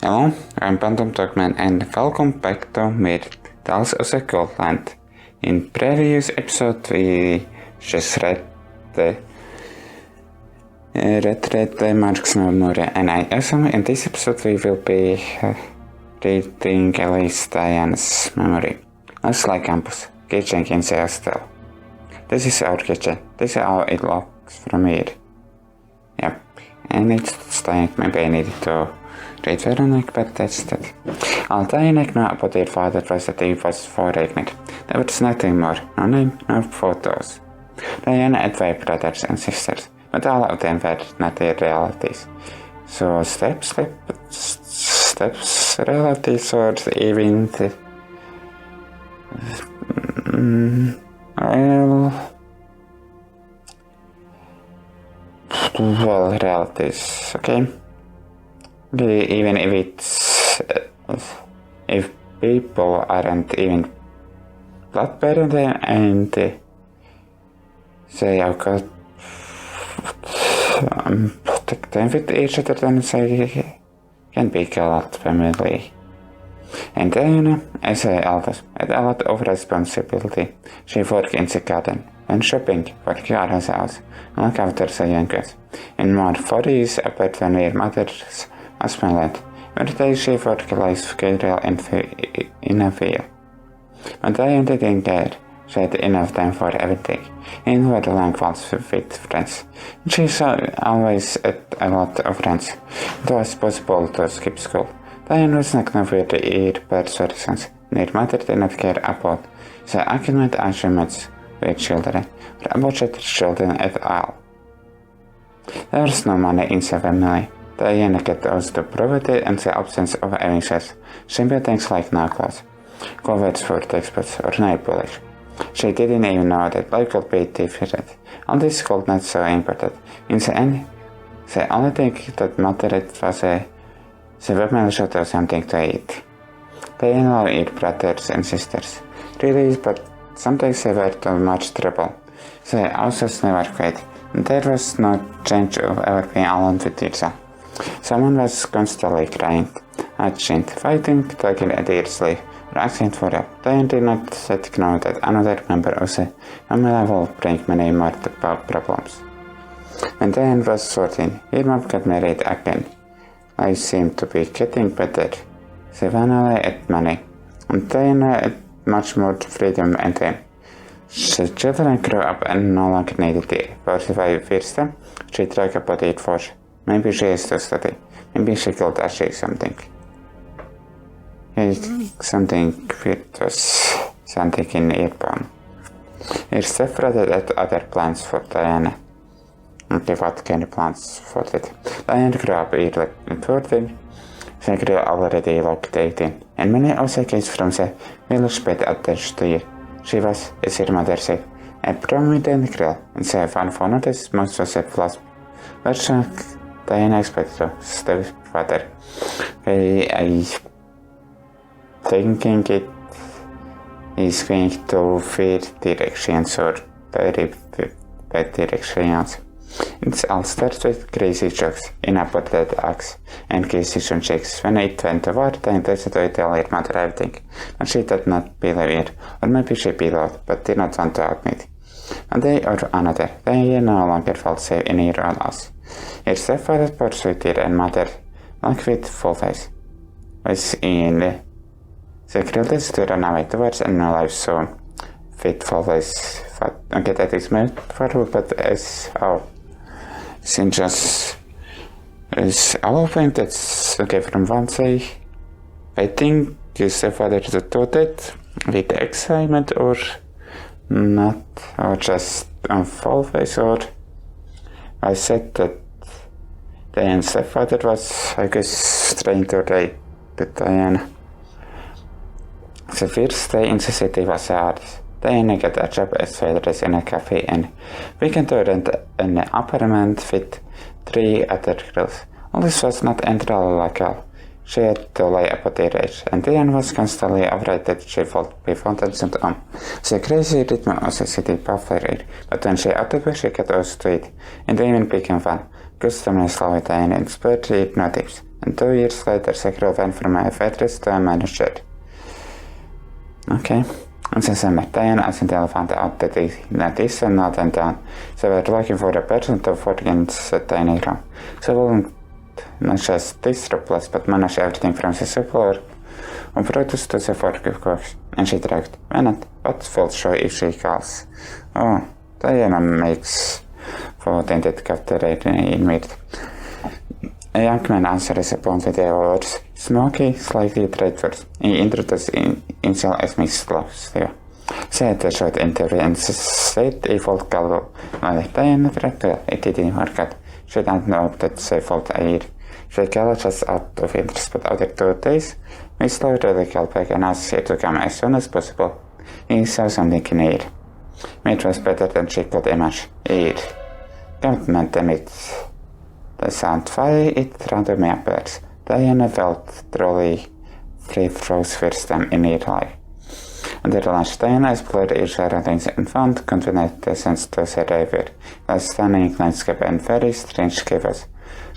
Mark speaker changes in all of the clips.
Speaker 1: Hello, I'm PhantomDogman and welcome back to Mirt, Tales of the Cold Land. In previous episode we just read the Mark's memory, and I assume in this episode we will be reading Elise Diana's memory. Looks like campus, kitchen in the hostel. This is our kitchen, this is how it looks from here. Yep, and it's staying, maybe I needed to read Veronica, but that's that. All Diana knew about their father was that he was foreigner. There was nothing more, no name, no photos. Diana had 5 brothers and sisters, but all of them were not their relatives. So steps relatives or even the well, relatives, okay? Even if it's if people aren't even blood parent and they have got protect them with each other, then they can be called family. And Diana, as the eldest, had a lot of responsibility. She worked in the garden, went shopping for Chiara's house, and looked after the youngest. In more 4 years apart from their mother's husband, where they she worked like Gabriel in a field. But Diana didn't care. She had enough time for everything, and were long walks with friends. She always had a lot of friends. It was possible to skip school. Diana was not with her persuasions, and her mother did not care about the argument arguments with children, or about children at all. There was no money in the family. Diana got used to poverty and the absence of having sex, simple things like no clothes, covers for textbooks, or nail polish. She didn't even know that life could be different. All this was not so important. In the end, the only thing that mattered was the women should have something to eat. Diana loved her brothers and sisters, really, but sometimes they were too much trouble. The houses never quit, and there was no change of ever being alone with yourself. Someone was constantly crying, urging, fighting, tugging at their sleeve, or asking for help. Diana did not know that another member of the family will bring many more problems. When Diana was 14, her mom got married again. Life seemed to be getting better. The family had money, and Diana had much more freedom and time. The children grew up and no longer needed it. For the first time, she tried about it for maybe she has to study. Maybe she could achieve something. Something weird was something in her bone. Her stepbrother had other plans for Diana. Okay, what kind of plans for that? Diana grew up early at 14. She grew already like 18. And many of the kids from the village paid attention to her. She was, as her mother said, a prominent girl, and the one of the most of the plus version Diana expected to stepfather. I thinking it is going to weird directions or very bad directions. It all starts with crazy jokes, inappropriate acts, and decision checks. When it went to war, Diana decided to tell her mother everything, but she did not believe it, or maybe she believed, but did not want to admit. One day or another, Diana no longer felt safe in her own house. Her stepfather pursued her and mother, like with full face, was in the greatest to run away towards a new life so faithful face. Okay, that is meant for, but as how since just is all thing that's okay from one side. I think your stepfather thought it with excitement or not, or just on full face, or I said that Diana's stepfather was, I guess, trying to rape Diana. The first day in the city was hard. Diana got a job as waitress in a cafe and began to rent an apartment with 3 other girls. All this was not entirely legal. She had to lie about her age, and Diana was constantly afraid that she would be found and sent home. The crazy rhythm of the city baffled her, but when she out of she got used to it, and even became fun. Customers loved Diana and spared her no tips. And 2 years later, Secretary from my address to a manager. Okay. And since I'm at Diana, I sent found out that this and not and down. So we're looking for a person to work in the tiny room. So we'll not just this replace, but manage everything from the support. On protest to the fork, of course. And she dragged. Why not? What's full show if she calls? Oh, Diana makes for the cafeteria in Mirt. A young man answers upon the words, smoky, slightly dreadful. He introduced himself as Miss Steve. Said the short interview and said a fault call. Diana director, it didn't work out. She didn't know that she fault either. She called just out of interest, but after 2 days, Miss Steve really called back and asked her to come as soon as possible. He saw something in here. It was better than she could imagine. Here. Can't damn it. The sound fire it rounded me upwards. Diana felt truly free throws first time in her life. Under lunch, Diana explored her surroundings and found confident sense to her river, the stunning landscape and very strange caves.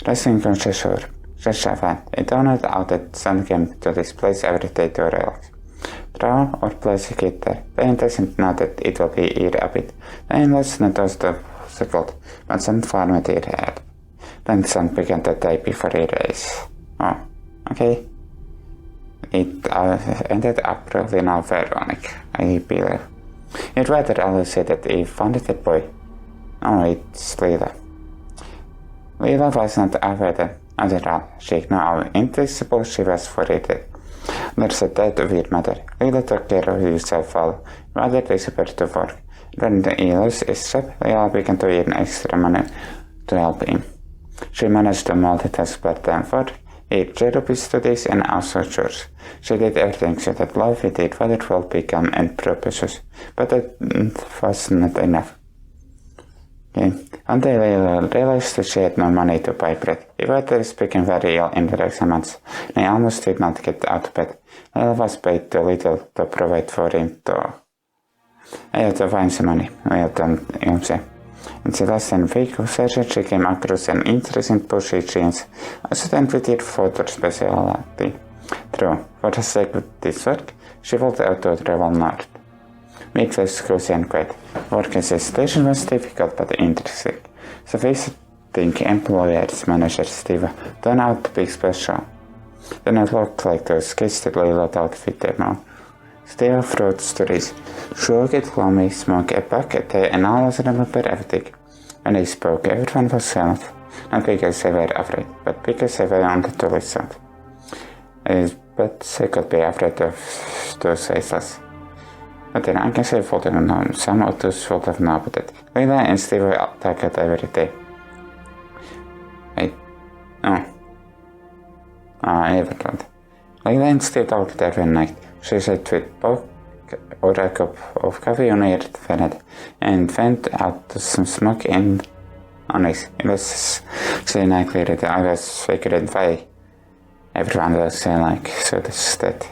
Speaker 1: Resting on the shore, it turned out that sun came to this place every day to relax. Draw or place a kid there. Diana doesn't know that it will be here a bit. Diana was not difficult, but some farm at her head. Then sun began the day before a race. Oh, okay. It ended up really not ironic, I believe. It rather always said that he found the boy. Oh, it's Leela. Leela was not afraid at all. She knew how invincible she was for it. There's a dead weird matter. Leela took care of herself while rather disappeared to work. When he lost his job, Leela began to earn extra money to help him. She managed to multitask part-time work, therapy studies, and also church. She did everything so that life with her father will become and purposes, but that was not enough. Okay. Until Leila realized that she had no money to buy bread. Her father was became very ill in the recent months, and he almost did not get out of bed. Leila was paid too little to provide for him, though. I had to find some money, Leila told himself. In the last week of research, she came across an interesting pushy jeans, a student with her photo specialty. True, for the sake of this work, she walked out to travel north. Mirt was cozy and quiet. Work as a station was difficult but interesting. So visiting employers manager Steve turned out to be special. Did not look like those kids that Leila thought fit their mom. Steve wrote stories. Shook it, gloomy, smoke a bucket, and all was remember everything. When they spoke, everyone was silent. Not because they were afraid, but because they wanted to listen. But they could be afraid of those faceless. But then I guess I thought of them, some of those thought of know about it. Leila and Steve talked every day. I never thought. Leila and Steve talked every night. She sat with both or a cup of coffee on her bed and went out some smoke and honest. It was so likely that I was figuring why everyone was so that.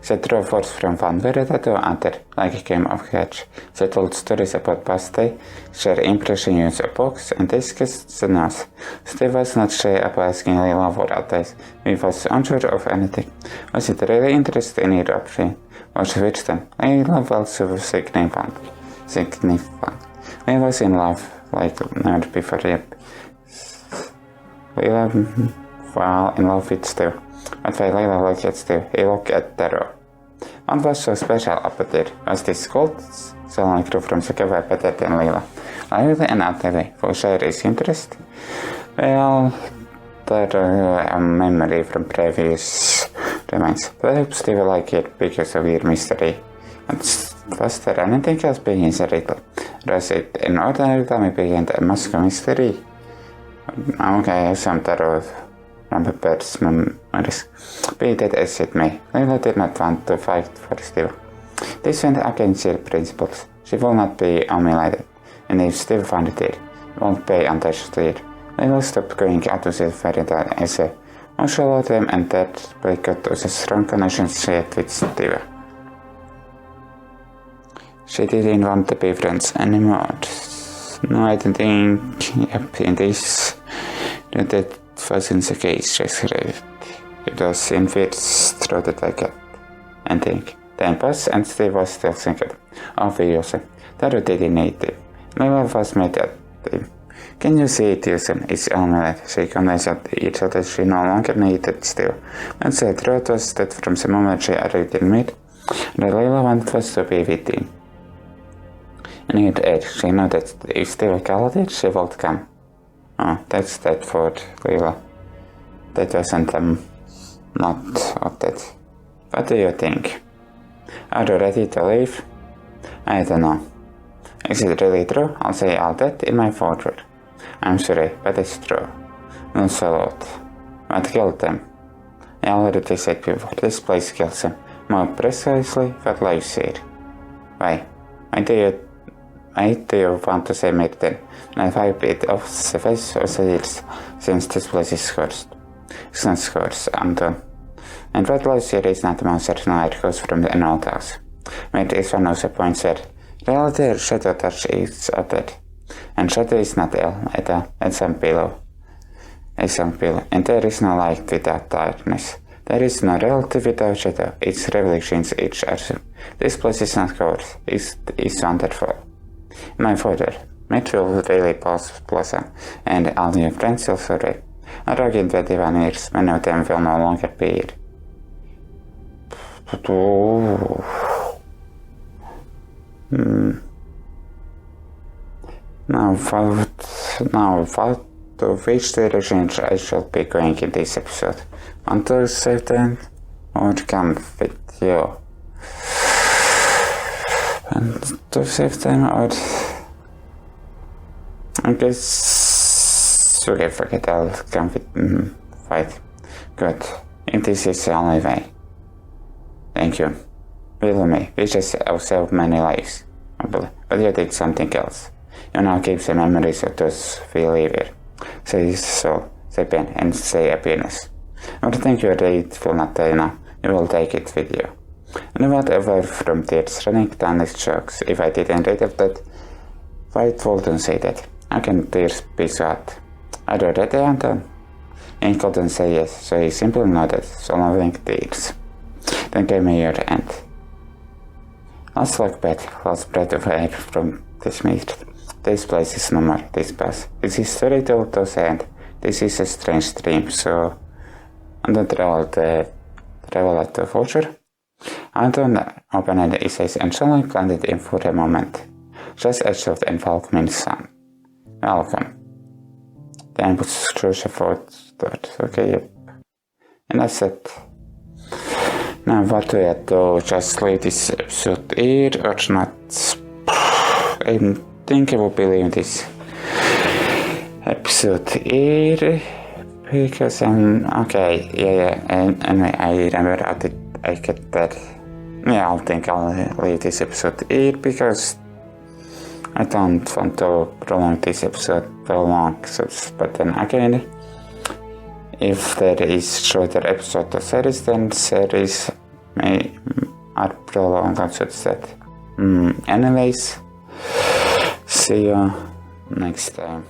Speaker 1: They drove forth from one veranda to another, like a game of catch. They told stories about past day, shared impressions of books, and discussed the news. Steve was not shy about asking Leila for advice. He was unsure of anything. Was it really interested in her option? Was she wisdom? Leila felt so significant. Leila was in love like never before yet. Leila fell in love with Steve. But when Leila looked at Steve, he looked at Terror. What was so special about it? Was this cold selling crew from the cafe better than Leila? Lively and utterly, for share his interest? Well, there a memory from previous remains. Perhaps Steve liked it because of your mystery. And was there anything else behind the riddle? Was it an ordinary dummy behind a mask mystery? Okay, some Terror remembers memories. Be that as it may, Leila did not want to fight for Steve. This went against her principles. She will not be humiliated, and if Steve found it here, won't pay untouched to it. Leila stopped going out to the veranda as a martial them and that breakout of the strong connection she had with Steve. She didn't want to be friends anymore. No, I didn't think in this that wasn't the case, just read it. It was in fits through the ticket. And think. Tempus and Steve was still thinking. Obviously, that would didn't need it. Leila was made at him. Can you see it using its own light? She convinced each other she no longer needed Steve. And the truth was that from the moment she arrived in Mirt, the Leila wanted was to be with him. In her age, she knew that if Steve called it, she would come. Oh, that's that for Leila. That wasn't not that. What do you think? Are you ready to leave? I don't know. Is it really true? I'll say all that in my future. I'm sorry, but it's true. No salute. What killed them? I already said before, this place kills them. More precisely, what lives here. Why? Why do you want to say Mirt then? And wipe it off the face of the years since this place is cursed. It's not cursed, Anton. And what lives here is not a monster nor it goes from the old house. Mirt is one of the points where reality and shadow touch each other. And shadow is not it's a pillow. And there is no light without darkness. There is no reality without shadow. Its reflections each other. This place is not cursed. It's wonderful. My father, Mirt will really blossom, and all your friends will survive. Around in 21 years, many of them will no longer be here. Now what to which direction I shall be going in this episode? Want to save them or come with you? And to save them or I guess okay, forget I'll come with fight. Good. If this is the only way. Thank you. Believe me, we just saved many lives. But you did something else. You now keep the memories of those we leave here. Say so, say pain, and say happiness. I think your date will not die now. You will take it with you. And whatever from tears running down his cheeks, if I didn't read of that, White wouldn't say that. How can tears be sad? Are you ready, Anton? He couldn't say yes, so he simply nodded, swallowing tears. Then gave me your hand. Let's look back, last breath of air from this Mirt. This place is no more, this past. This history told us end. This is a strange dream, so I don't travel at the future. Anton opened his eyes and suddenly planted in for a moment. Just edged of the engulfing sun. Welcome. Tempus Fugit. Okay, yep. And that's it. Now what do I do? Just leave this episode here or not? I think I will be leaving this episode here because I'm okay. Yeah. And I remember I get that. Yeah, I think I'll leave this episode here because I don't want to prolong this episode too long. But then again, if there is shorter episode of series, then series may are prolonged also that. Anyways, see you next time.